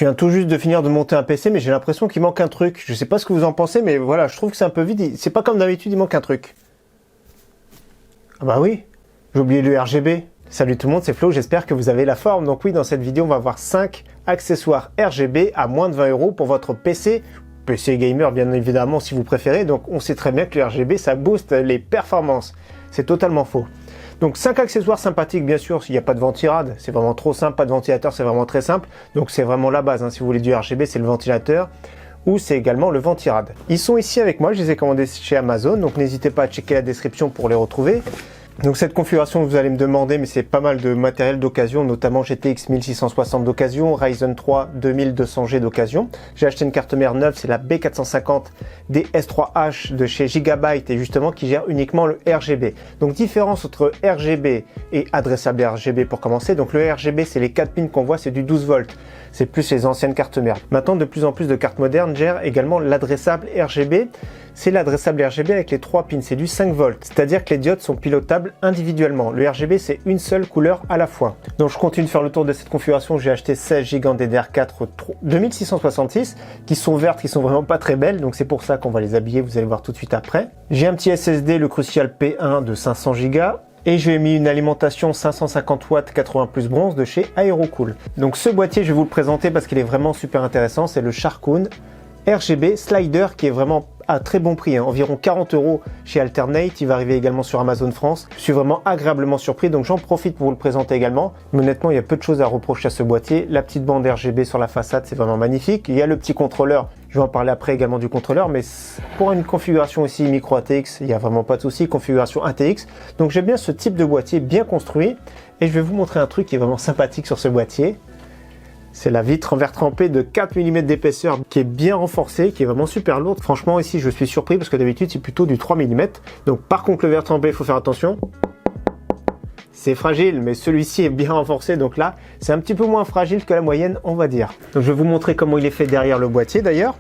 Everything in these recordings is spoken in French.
viens tout juste de finir de monter un PC, mais j'ai l'impression qu'il manque un truc. Je sais pas ce que vous en pensez, mais voilà, je trouve que c'est un peu vide. C'est pas comme d'habitude, il manque un truc. Ah bah oui, j'ai oublié le RGB. Salut tout le monde, c'est Flo, j'espère que vous avez la forme. Donc oui, dans cette vidéo, on va voir 5 accessoires RGB à moins de 20 € pour votre PC. PC gamer, bien évidemment, si vous préférez. Donc on sait très bien que le RGB, ça booste les performances. C'est totalement faux. Donc 5 accessoires sympathiques, bien sûr, s'il n'y a pas de ventirad, c'est vraiment trop simple, pas de ventilateur, c'est vraiment très simple. Donc c'est vraiment la base, hein. Si vous voulez du RGB, c'est le ventilateur ou c'est également le ventirad. Ils sont ici avec moi, je les ai commandés chez Amazon, donc n'hésitez pas à checker la description pour les retrouver. Donc cette configuration, vous allez me demander, mais c'est pas mal de matériel d'occasion, notamment GTX 1660 d'occasion, Ryzen 3 2200G d'occasion. J'ai acheté une carte mère neuve, c'est la B450 DS3H de chez Gigabyte et justement qui gère uniquement le RGB. Donc différence entre RGB et adressable RGB pour commencer. Donc le RGB, c'est les 4 pins qu'on voit, c'est du 12 volts. C'est plus les anciennes cartes mères. Maintenant, de plus en plus de cartes modernes gèrent également l'adressable RGB. C'est l'adressable RGB avec les 3 pins, c'est du 5 volts. C'est-à-dire que les diodes sont pilotables individuellement. Le RGB, c'est une seule couleur à la fois. Donc je continue de faire le tour de cette configuration. J'ai acheté 16 Go en DDR4 2666 qui sont vertes, qui sont vraiment pas très belles. Donc c'est pour ça qu'on va les habiller, vous allez voir tout de suite après. J'ai un petit SSD, le Crucial P1 de 500 Go. Et j'ai mis une alimentation 550 watts 80 plus bronze de chez Aerocool. Donc ce boîtier, je vais vous le présenter parce qu'il est vraiment super intéressant. C'est le Sharkoon RGB Slider qui est vraiment à très bon prix, hein, environ 40 € chez Alternate. Il va arriver également sur Amazon France. Je suis vraiment agréablement surpris, donc j'en profite pour vous le présenter également. Mais honnêtement, il y a peu de choses à reprocher à ce boîtier. La petite bande RGB sur la façade, c'est vraiment magnifique. Il y a le petit contrôleur. Je vais en parler après également du contrôleur, mais pour une configuration aussi micro ATX, il n'y a vraiment pas de souci, configuration ATX. Donc j'aime bien ce type de boîtier bien construit. Et je vais vous montrer un truc qui est vraiment sympathique sur ce boîtier. C'est la vitre en verre trempé de 4 mm d'épaisseur qui est bien renforcée, qui est vraiment super lourde. Franchement, ici, je suis surpris parce que d'habitude, c'est plutôt du 3 mm. Donc par contre, le verre trempé, il faut faire attention. C'est fragile, mais celui-ci est bien renforcé. Donc là, c'est un petit peu moins fragile que la moyenne, on va dire. Donc je vais vous montrer comment il est fait derrière le boîtier d'ailleurs.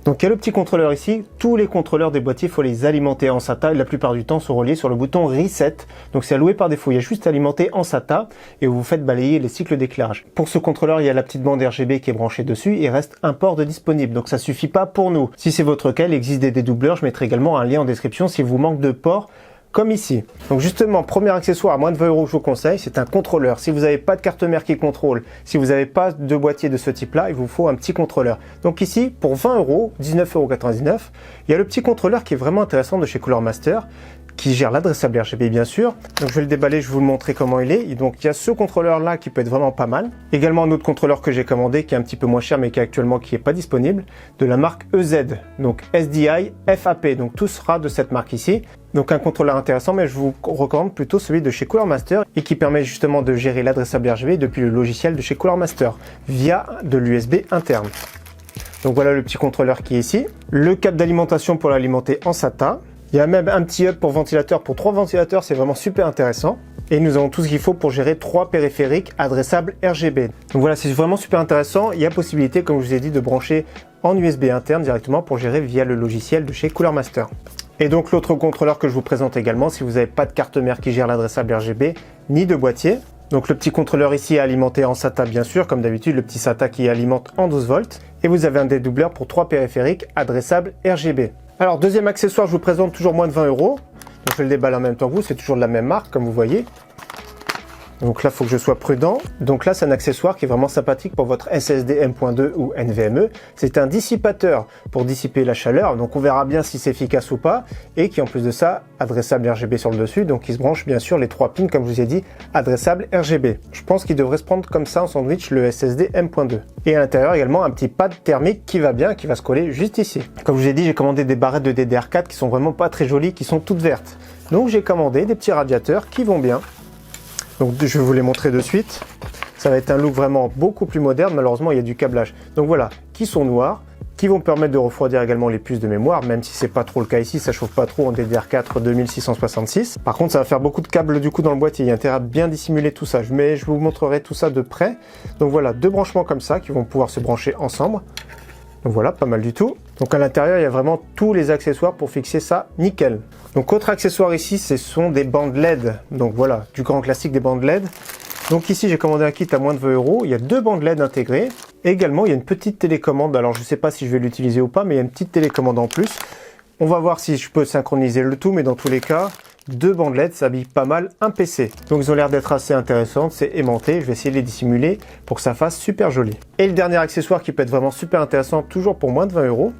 Donc il y a le petit contrôleur ici. Tous les contrôleurs des boîtiers, il faut les alimenter en SATA. La plupart du temps sont reliés sur le bouton Reset. Donc c'est alloué par défaut. Il y a juste à alimenter en SATA et vous faites balayer les cycles d'éclairage. Pour ce contrôleur, il y a la petite bande RGB qui est branchée dessus. Il reste un port de disponible. Donc ça suffit pas pour nous. Si c'est votre cas, il existe des dédoubleurs. Je mettrai également un lien en description s'il vous manque de ports. Comme ici. Donc justement, premier accessoire à moins de 20 € que je vous conseille, c'est un contrôleur. Si vous n'avez pas de carte mère qui contrôle, si vous n'avez pas de boîtier de ce type-là, il vous faut un petit contrôleur. Donc ici, pour 20 €, 19,99 €, il y a le petit contrôleur qui est vraiment intéressant de chez Cooler Master, qui gère l'adressable RGB bien sûr. Donc je vais le déballer, je vais vous le montrer comment il est. Et donc il y a ce contrôleur là qui peut être vraiment pas mal. Également un autre contrôleur que j'ai commandé qui est un petit peu moins cher mais qui est actuellement qui est pas disponible, de la marque EZ. Donc SDI FAP. Donc tout sera de cette marque ici. Donc un contrôleur intéressant, mais je vous recommande plutôt celui de chez Cooler Master et qui permet justement de gérer l'adressable RGB depuis le logiciel de chez Cooler Master via de l'USB interne. Donc voilà le petit contrôleur qui est ici. Le câble d'alimentation pour l'alimenter en SATA. Il y a même un petit hub pour ventilateur, pour 3 ventilateurs, c'est vraiment super intéressant. Et nous avons tout ce qu'il faut pour gérer 3 périphériques adressables RGB. Donc voilà, c'est vraiment super intéressant. Il y a possibilité, comme je vous ai dit, de brancher en USB interne directement pour gérer via le logiciel de chez Cooler Master. Et donc l'autre contrôleur que je vous présente également, si vous n'avez pas de carte mère qui gère l'adressable RGB, ni de boîtier. Donc le petit contrôleur ici est alimenté en SATA bien sûr, comme d'habitude, le petit SATA qui alimente en 12 volts. Et vous avez un dédoubleur pour 3 périphériques adressables RGB. Alors deuxième accessoire, je vous présente toujours moins de 20 €. Donc je le déballe en même temps que vous, c'est toujours de la même marque comme vous voyez. Donc là, il faut que je sois prudent. Donc là, c'est un accessoire qui est vraiment sympathique pour votre SSD M.2 ou NVMe. C'est un dissipateur pour dissiper la chaleur. Donc on verra bien si c'est efficace ou pas. Et qui en plus de ça, adressable RGB sur le dessus. Donc il se branche bien sûr les 3 pins, comme je vous ai dit, adressable RGB. Je pense qu'il devrait se prendre comme ça en sandwich le SSD M.2. Et à l'intérieur également un petit pad thermique qui va bien, qui va se coller juste ici. Comme je vous ai dit, j'ai commandé des barrettes de DDR4 qui sont vraiment pas très jolies, qui sont toutes vertes. Donc j'ai commandé des petits radiateurs qui vont bien. Donc je vais vous les montrer de suite. Ça va être un look vraiment beaucoup plus moderne. Malheureusement, il y a du câblage. Donc voilà, qui sont noirs, qui vont permettre de refroidir également les puces de mémoire, même si c'est pas trop le cas ici, ça chauffe pas trop en DDR4 2666. Par contre, ça va faire beaucoup de câbles du coup dans le boîtier. Il y a intérêt à bien dissimuler tout ça. Mais je vous montrerai tout ça de près. Donc voilà, 2 branchements comme ça qui vont pouvoir se brancher ensemble. Donc voilà, pas mal du tout. Donc à l'intérieur, il y a vraiment tous les accessoires pour fixer ça nickel. Donc autre accessoire ici, ce sont des bandes LED. Donc voilà, du grand classique des bandes LED. Donc ici, j'ai commandé un kit à moins de 20 €. Il y a 2 bandes LED intégrées. Et également, il y a une petite télécommande. Alors, je ne sais pas si je vais l'utiliser ou pas, mais il y a une petite télécommande en plus. On va voir si je peux synchroniser le tout, mais dans tous les cas, 2 bandes LED, ça habille pas mal un PC. Donc ils ont l'air d'être assez intéressantes, c'est aimanté, je vais essayer de les dissimuler pour que ça fasse super joli. Et le dernier accessoire qui peut être vraiment super intéressant, toujours pour moins de 20 €.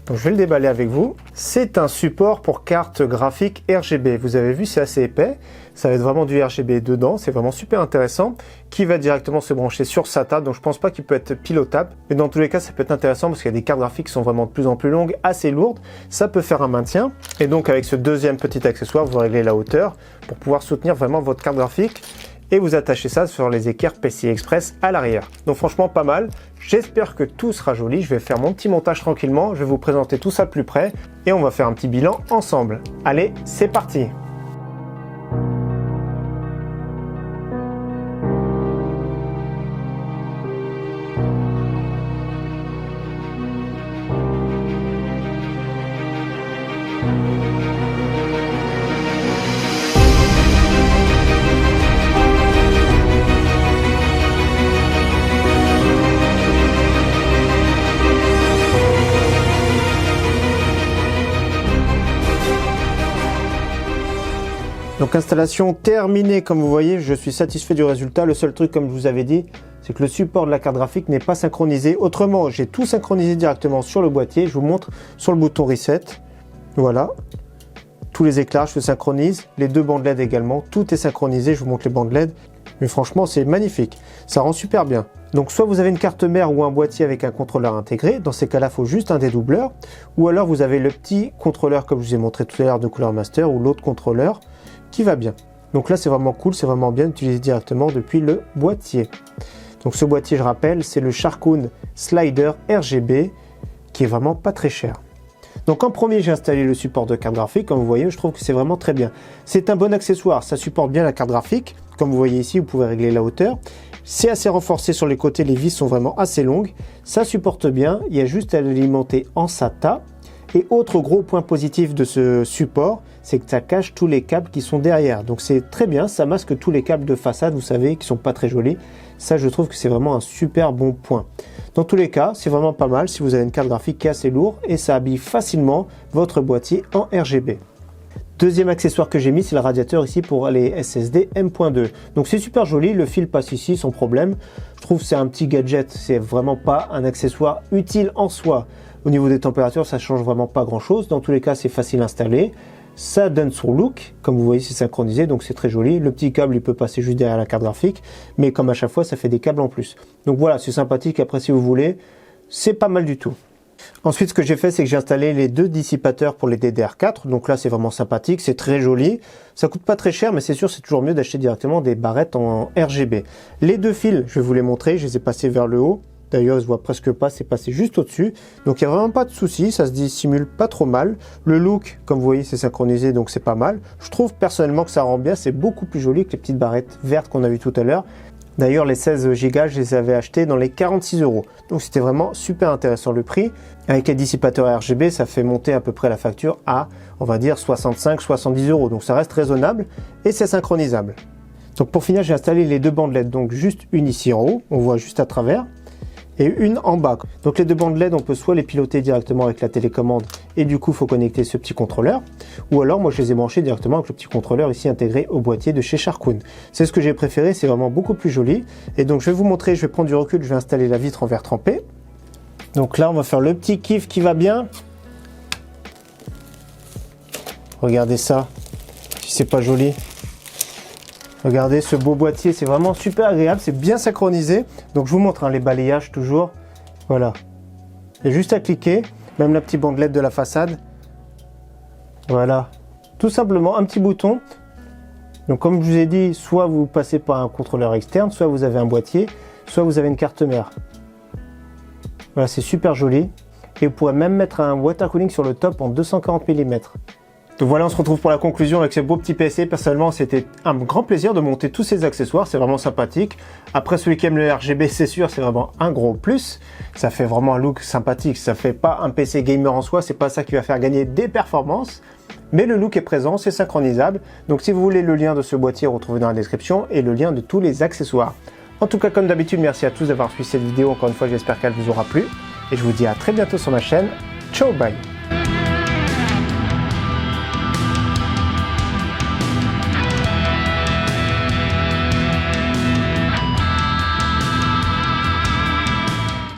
Donc je vais le déballer avec vous. C'est un support pour carte graphique RGB. Vous avez vu, c'est assez épais. Ça va être vraiment du RGB dedans. C'est vraiment super intéressant. Qui va directement se brancher sur SATA. Donc je pense pas qu'il peut être pilotable. Mais dans tous les cas, ça peut être intéressant parce qu'il y a des cartes graphiques qui sont vraiment de plus en plus longues, assez lourdes. Ça peut faire un maintien. Et donc avec ce deuxième petit accessoire, vous réglez la hauteur pour pouvoir soutenir vraiment votre carte graphique. Et vous attachez ça sur les équerres PCI Express à l'arrière. Donc franchement pas mal. J'espère que tout sera joli. Je vais faire mon petit montage tranquillement. Je vais vous présenter tout ça de plus près et on va faire un petit bilan ensemble. Allez, c'est parti! Donc installation terminée, comme vous voyez, je suis satisfait du résultat. Le seul truc, comme je vous avais dit, c'est que le support de la carte graphique n'est pas synchronisé. Autrement, j'ai tout synchronisé directement sur le boîtier. Je vous montre sur le bouton Reset. Voilà. Tous les éclairages se synchronisent. Les 2 bandes LED également. Tout est synchronisé. Je vous montre les bandes LED. Mais franchement, c'est magnifique. Ça rend super bien. Donc soit vous avez une carte mère ou un boîtier avec un contrôleur intégré. Dans ces cas-là, il faut juste un dédoubleur. Ou alors vous avez le petit contrôleur, comme je vous ai montré tout à l'heure, de couleur master ou l'autre contrôleur qui va bien. Donc là, c'est vraiment cool, c'est vraiment bien utilisé directement depuis le boîtier. Donc ce boîtier, je rappelle, c'est le Sharkoon Slider RGB qui est vraiment pas très cher. Donc en premier, j'ai installé le support de carte graphique. Comme vous voyez, je trouve que c'est vraiment très bien. C'est un bon accessoire, ça supporte bien la carte graphique. Comme vous voyez ici, vous pouvez régler la hauteur. C'est assez renforcé sur les côtés, les vis sont vraiment assez longues. Ça supporte bien, il y a juste à l'alimenter en SATA. Et autre gros point positif de ce support, c'est que ça cache tous les câbles qui sont derrière. Donc c'est très bien, ça masque tous les câbles de façade, vous savez, qui sont pas très jolis. Ça, je trouve que c'est vraiment un super bon point. Dans tous les cas, c'est vraiment pas mal si vous avez une carte graphique qui est assez lourde et ça habille facilement votre boîtier en RGB. Deuxième accessoire que j'ai mis, c'est le radiateur ici pour les SSD M.2. Donc c'est super joli, le fil passe ici sans problème. Je trouve que c'est un petit gadget, c'est vraiment pas un accessoire utile en soi. Au niveau des températures, ça change vraiment pas grand chose. Dans tous les cas, c'est facile à installer. Ça donne son look. Comme vous voyez, c'est synchronisé, donc c'est très joli. Le petit câble, il peut passer juste derrière la carte graphique. Mais comme à chaque fois, ça fait des câbles en plus. Donc voilà, c'est sympathique. Après, si vous voulez, c'est pas mal du tout. Ensuite, ce que j'ai fait, c'est que j'ai installé les 2 dissipateurs pour les DDR4. Donc là, c'est vraiment sympathique, c'est très joli. Ça coûte pas très cher, mais c'est sûr, c'est toujours mieux d'acheter directement des barrettes en RGB. Les 2 fils, je vais vous les montrer. Je les ai passés vers le haut. D'ailleurs, il se voit presque pas, c'est passé juste au-dessus. Donc, il n'y a vraiment pas de souci, ça se dissimule pas trop mal. Le look, comme vous voyez, c'est synchronisé, donc c'est pas mal. Je trouve personnellement que ça rend bien, c'est beaucoup plus joli que les petites barrettes vertes qu'on a vues tout à l'heure. D'ailleurs, les 16 Go, je les avais achetés dans les 46 €. Donc, c'était vraiment super intéressant le prix. Avec les dissipateurs RGB, ça fait monter à peu près la facture à, on va dire, 65-70 €. Donc, ça reste raisonnable et c'est synchronisable. Donc, pour finir, j'ai installé les 2 bandes LED. Donc, juste une ici en haut, on voit juste à travers. Et une en bas. Donc les 2 bandes LED, on peut soit les piloter directement avec la télécommande et du coup il faut connecter ce petit contrôleur, ou alors moi je les ai branchés directement avec le petit contrôleur ici intégré au boîtier de chez Sharkoon. C'est ce que j'ai préféré, c'est vraiment beaucoup plus joli. Et donc je vais vous montrer, je vais prendre du recul, je vais installer la vitre en verre trempé. Donc là on va faire le petit kiff qui va bien. Regardez ça, si c'est pas joli. Regardez ce beau boîtier, c'est vraiment super agréable, c'est bien synchronisé. Donc je vous montre les balayages toujours. Voilà. Et juste à cliquer, même la petite bande LED de la façade. Voilà. Tout simplement un petit bouton. Donc comme je vous ai dit, soit vous passez par un contrôleur externe, soit vous avez un boîtier, soit vous avez une carte mère. Voilà, c'est super joli. Et vous pourrez même mettre un water cooling sur le top en 240 mm. Donc voilà, on se retrouve pour la conclusion avec ce beau petit PC. Personnellement, c'était un grand plaisir de monter tous ces accessoires, c'est vraiment sympathique. Après, celui qui aime le RGB, c'est sûr, c'est vraiment un gros plus. Ça fait vraiment un look sympathique, ça fait pas un PC gamer en soi, c'est pas ça qui va faire gagner des performances. Mais le look est présent, c'est synchronisable. Donc si vous voulez le lien de ce boîtier, retrouvez dans la description et le lien de tous les accessoires. En tout cas, comme d'habitude, merci à tous d'avoir suivi cette vidéo. Encore une fois, j'espère qu'elle vous aura plu. Et je vous dis à très bientôt sur ma chaîne. Ciao, bye!